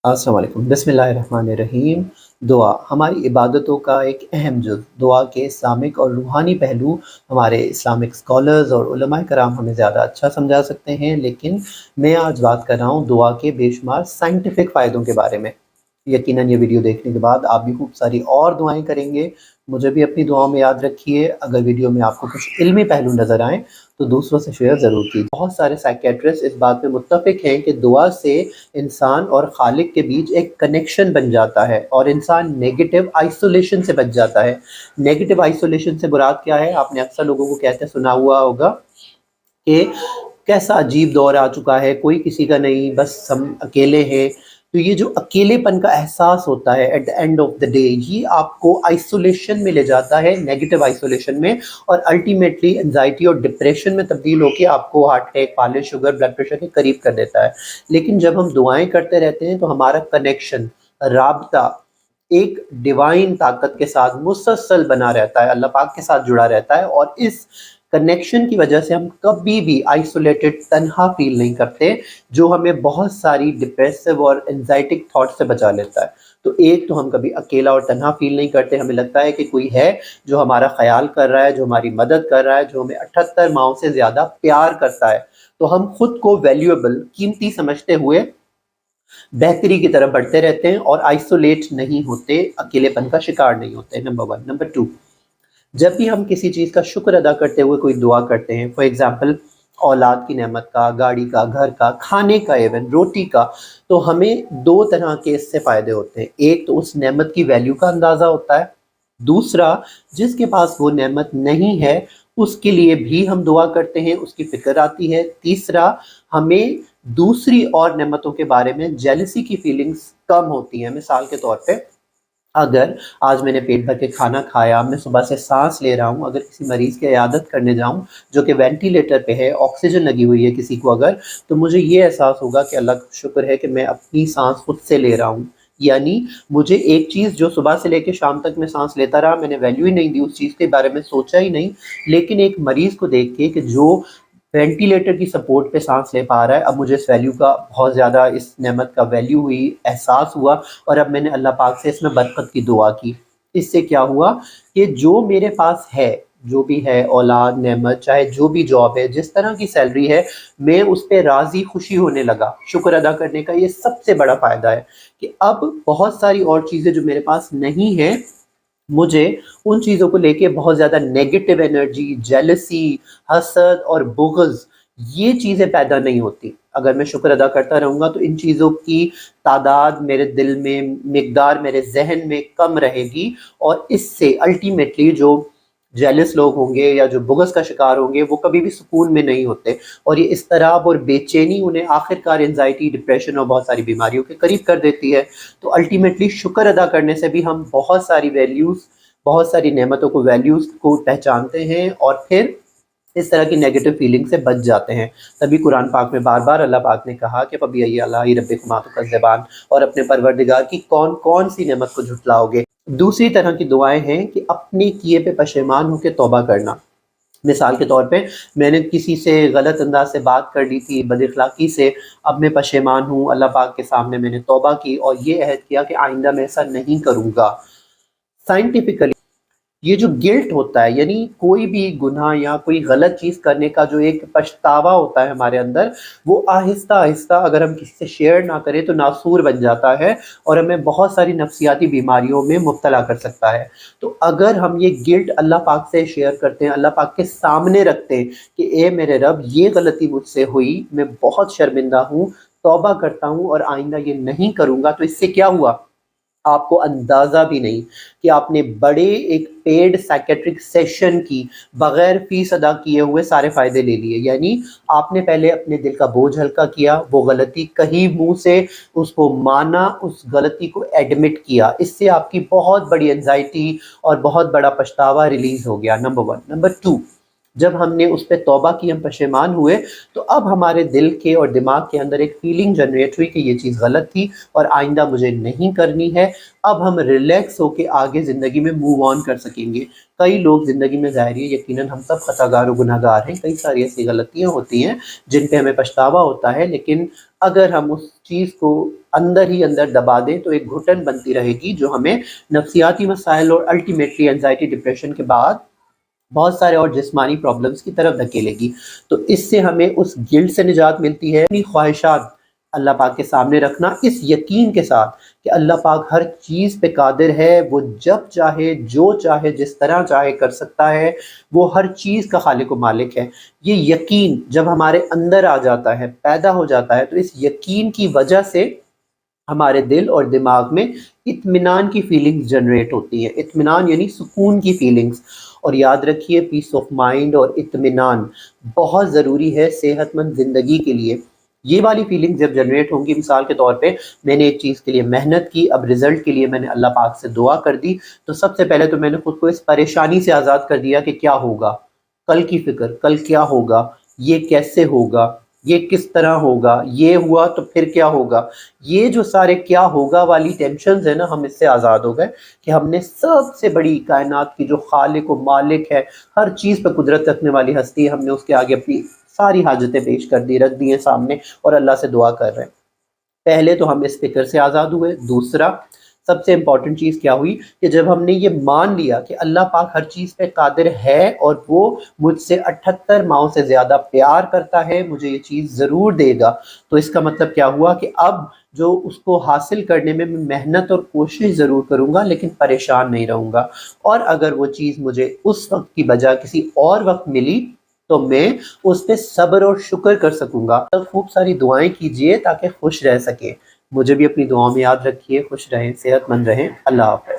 अस्सलाम वालेकुम बिस्मिल्लाहिर्रहमानिर्रहीम। दुआ हमारी इबादतों का एक अहम जुज़। दुआ के इस्लामिक और रूहानी पहलू हमारे इस्लामिक स्कॉलर्स और उलमाए कराम हमें ज़्यादा अच्छा समझा सकते हैं, लेकिन मैं आज बात कर रहा हूँ दुआ के बेशुमार साइंटिफिक फ़ायदों के बारे में। यकीनन ये वीडियो देखने के बाद आप भी खूब सारी और दुआएं करेंगे। मुझे भी अपनी दुआओं में याद रखिए। अगर वीडियो में आपको कुछ इल्मी पहलू नज़र आएँ तो दूसरों से शेयर ज़रूर कीजिए। बहुत सारे साइकियाट्रिस्ट इस बात पे मुत्तफ़िक हैं कि दुआ से इंसान और खालिक के बीच एक कनेक्शन बन जाता है और इंसान नेगेटिव आइसोलेशन से बच जाता है। नेगेटिव आइसोलेशन से मुराद क्या है? आपने अक्सर लोगों को कहते सुना हुआ होगा कि कैसा अजीब दौर आ चुका है, कोई किसी का नहीं, बस हम अकेले हैं। तो ये जो अकेलेपन का एहसास होता है at the end of the day, ये आपको आइसोलेशन में ले जाता है, नेगेटिव आइसोलेशन में, और अल्टीमेटली एंजाइटी और डिप्रेशन में तब्दील होकर आपको हार्ट अटैक, फाले शुगर, ब्लड प्रेशर के करीब कर देता है। लेकिन जब हम दुआएं करते रहते हैं तो हमारा कनेक्शन, राबता एक डिवाइन ताकत के साथ मुसलसल बना रहता है, अल्लाह पाक के साथ जुड़ा रहता है, और इस कनेक्शन की वजह से हम कभी भी आइसोलेटेड, तन्हा फील नहीं करते, जो हमें बहुत सारी डिप्रेसिव और एंजाइटिक थॉट से बचा लेता है। तो एक तो हम कभी अकेला और तन्हा फील नहीं करते, हमें लगता है कि कोई है जो हमारा ख्याल कर रहा है, जो हमारी मदद कर रहा है, जो हमें 78 माओं से ज़्यादा प्यार करता है। तो हम खुद को वैल्यूएबल, कीमती समझते हुए बेहतरी की तरफ बढ़ते रहते हैं और आइसोलेट नहीं होते, अकेलेपन का शिकार नहीं होते। Number one. नंबर टू, जब भी हम किसी चीज़ का शुक्र अदा करते हुए कोई दुआ करते हैं, फॉर एग्जांपल औलाद की नेमत का, गाड़ी का, घर का, खाने का, इवन रोटी का, तो हमें दो तरह के इससे फ़ायदे होते हैं। एक तो उस नेमत की वैल्यू का अंदाज़ा होता है। दूसरा, जिसके पास वो नेमत नहीं है उसके लिए भी हम दुआ करते हैं, उसकी फ़िक्र आती है। तीसरा, हमें दूसरी और नेमतों के बारे में जेलसी की फीलिंग्स कम होती हैं। मिसाल के तौर पे, अगर आज मैंने पेट भर के खाना खाया, मैं सुबह से सांस ले रहा हूँ, अगर किसी मरीज़ की इयादत करने जाऊँ जो कि वेंटिलेटर पे है, ऑक्सीजन लगी हुई है किसी को अगर, तो मुझे ये एहसास होगा कि अल्लाह का शुक्र है कि मैं अपनी सांस खुद से ले रहा हूँ। यानी मुझे एक चीज़ जो सुबह से लेके शाम तक मैं सांस लेता रहा, मैंने वैल्यू ही नहीं दी, उस चीज़ के बारे में सोचा ही नहीं। लेकिन एक मरीज़ को देख के कि जो वेंटिलेटर की सपोर्ट पे सांस ले पा रहा है, अब मुझे इस वैल्यू का बहुत ज़्यादा, इस नेमत का वैल्यू हुई, एहसास हुआ, और अब मैंने अल्लाह पाक से इसमें बरकत की दुआ की। इससे क्या हुआ कि जो मेरे पास है, जो भी है, औलाद, नेमत, चाहे जो भी जॉब है, जिस तरह की सैलरी है, मैं उस पे राज़ी खुशी होने लगा। शुक्र अदा करने का ये सबसे बड़ा फ़ायदा है कि अब बहुत सारी और चीज़ें जो मेरे पास नहीं हैं, मुझे उन चीज़ों को लेके बहुत ज़्यादा नेगेटिव एनर्जी, जेलसी, हसद और बुग़्ज़, ये चीज़ें पैदा नहीं होती। अगर मैं शुक्र अदा करता रहूँगा तो इन चीज़ों की तादाद मेरे दिल में, मिक़दार मेरे ज़हन में कम रहेगी, और इससे अल्टीमेटली जो जेलस लोग होंगे या जो बुग़्ज़ का शिकार होंगे, वो कभी भी सुकून में नहीं होते, और ये इज़्तिराब और बेचैनी उन्हें आखिरकार एंग्ज़ायटी, डिप्रेशन और बहुत सारी बीमारियों के करीब कर देती है। तो अल्टीमेटली शुक्र अदा करने से भी हम बहुत सारी वैल्यूज़, बहुत सारी नेमतों को, वैल्यूज़ को पहचानते हैं, और फिर इस तरह की नेगेटिव फीलिंग से बच जाते हैं। तभी कुरान पाक में बार-बार अल्लाह पाक ने कहा कि फ़बिअय्यि आलाइ रब्बिकुमा तुकज़्ज़िबान, और अपने परवरदिगार की कौन-कौन सी नेमत को झुटलाओगे। दूसरी तरह की दुआएँ हैं कि अपने किए पे पशेमान होके तौबा करना। मिसाल के तौर पे, मैंने किसी से गलत अंदाज़ से बात कर ली थी, बदअख़लाक़ी से, अब मैं पशेमान हूँ, अल्लाह पाक के सामने मैंने तौबा की और ये अहद किया कि आइंदा मैं ऐसा नहीं करूँगा। साइंटिफिकली ये जो गिल्ट होता है, यानी कोई भी गुनाह या कोई गलत चीज़ करने का जो एक पछतावा होता है हमारे अंदर, वो आहिस्ता-आहिस्ता, अगर हम किसी से शेयर ना करें तो नासूर बन जाता है और हमें बहुत सारी नफ्सियाती बीमारियों में मुब्तला कर सकता है। तो अगर हम ये गिल्ट अल्लाह पाक से शेयर करते हैं, अल्लाह पाक के सामने रखते हैं कि ए मेरे रब, ये गलती मुझसे हुई, मैं बहुत शर्मिंदा हूँ, तौबा करता हूँ और आइंदा ये नहीं करूँगा, तो इससे क्या हुआ? आपको अंदाज़ा भी नहीं कि आपने बड़े एक पेड साइकियाट्रिक सेशन की, बग़ैर फ़ीस अदा किए हुए सारे फ़ायदे ले लिए। यानी आपने पहले अपने दिल का बोझ हल्का किया, वो गलती कही मुँह से, उसको माना, उस गलती को एडमिट किया। इससे आपकी बहुत बड़ी एंग्ज़ायटी और बहुत बड़ा पछतावा रिलीज़ हो गया, नंबर 1। नंबर 2, جب ہم نے اس پہ توبہ کی، ہم پشیمان ہوئے، تو اب ہمارے دل کے اور دماغ کے اندر ایک فیلنگ جنریٹ ہوئی کہ یہ چیز غلط تھی اور آئندہ مجھے نہیں کرنی ہے۔ اب ہم ریلیکس ہو کے آگے زندگی میں موو آن کر سکیں گے۔ کئی لوگ زندگی میں، ظاہر ہے یقیناً ہم سب خطا گار و گناہ گار ہیں، کئی ساری ایسی غلطیاں ہوتی ہیں جن پہ ہمیں پچھتاوا ہوتا ہے، لیکن اگر ہم اس چیز کو اندر ہی اندر دبا دیں تو ایک گھٹن بنتی رہے گی جو ہمیں نفسیاتی مسائل اور الٹیمیٹلی اینزائٹی ڈپریشن کے بعد بہت سارے اور جسمانی پرابلمس کی طرف دھکیلے گی۔ تو اس سے ہمیں اس گلٹ سے نجات ملتی ہے، اپنی خواہشات اللہ پاک کے سامنے رکھنا اس یقین کے ساتھ کہ اللہ پاک ہر چیز پہ قادر ہے، وہ جب چاہے، جو چاہے، جس طرح چاہے کر سکتا ہے، وہ ہر چیز کا خالق و مالک ہے۔ یہ یقین جب ہمارے اندر آ جاتا ہے، پیدا ہو جاتا ہے، تو اس یقین کی وجہ سے ہمارے دل اور دماغ میں اطمینان کی فیلنگز جنریٹ ہوتی ہیں۔ اطمینان یعنی سکون کی فیلنگز، اور یاد رکھیے پیس آف مائنڈ اور اطمینان بہت ضروری ہے صحت مند زندگی کے لیے۔ یہ والی فیلنگ جب جنریٹ ہوں گی، مثال کے طور پہ میں نے ایک چیز کے لیے محنت کی، اب رزلٹ کے لیے میں نے اللہ پاک سے دعا کر دی، تو سب سے پہلے تو میں نے خود کو اس پریشانی سے آزاد کر دیا کہ کیا ہوگا، کل کی فکر، کل کیا ہوگا، یہ کیسے ہوگا، یہ کس طرح ہوگا، یہ ہوا تو پھر کیا ہوگا۔ یہ جو سارے کیا ہوگا والی ٹینشنز ہیں نا، ہم اس سے آزاد ہو گئے کہ ہم نے سب سے بڑی کائنات کی جو خالق و مالک ہے، ہر چیز پہ قدرت رکھنے والی ہستی ہے، ہم نے اس کے آگے اپنی ساری حاجتیں پیش کر دی، رکھ دی ہیں سامنے، اور اللہ سے دعا کر رہے ہیں۔ پہلے تو ہم اس فکر سے آزاد ہوئے۔ دوسرا سب سے امپورٹنٹ چیز کیا ہوئی کہ جب ہم نے یہ مان لیا کہ اللہ پاک ہر چیز پہ قادر ہے اور وہ مجھ سے 78 ماؤں سے زیادہ پیار کرتا ہے، مجھے یہ چیز ضرور دے گا، تو اس کا مطلب کیا ہوا کہ اب جو اس کو حاصل کرنے میں محنت اور کوشش ضرور کروں گا لیکن پریشان نہیں رہوں گا، اور اگر وہ چیز مجھے اس وقت کی بجائے کسی اور وقت ملی تو میں اس پہ صبر اور شکر کر سکوں گا۔ خوب ساری دعائیں کیجئے تاکہ خوش رہ سکیں۔ مجھے بھی اپنی دعاؤں میں یاد رکھیے، خوش رہیں، صحت مند رہیں۔ اللہ حافظ۔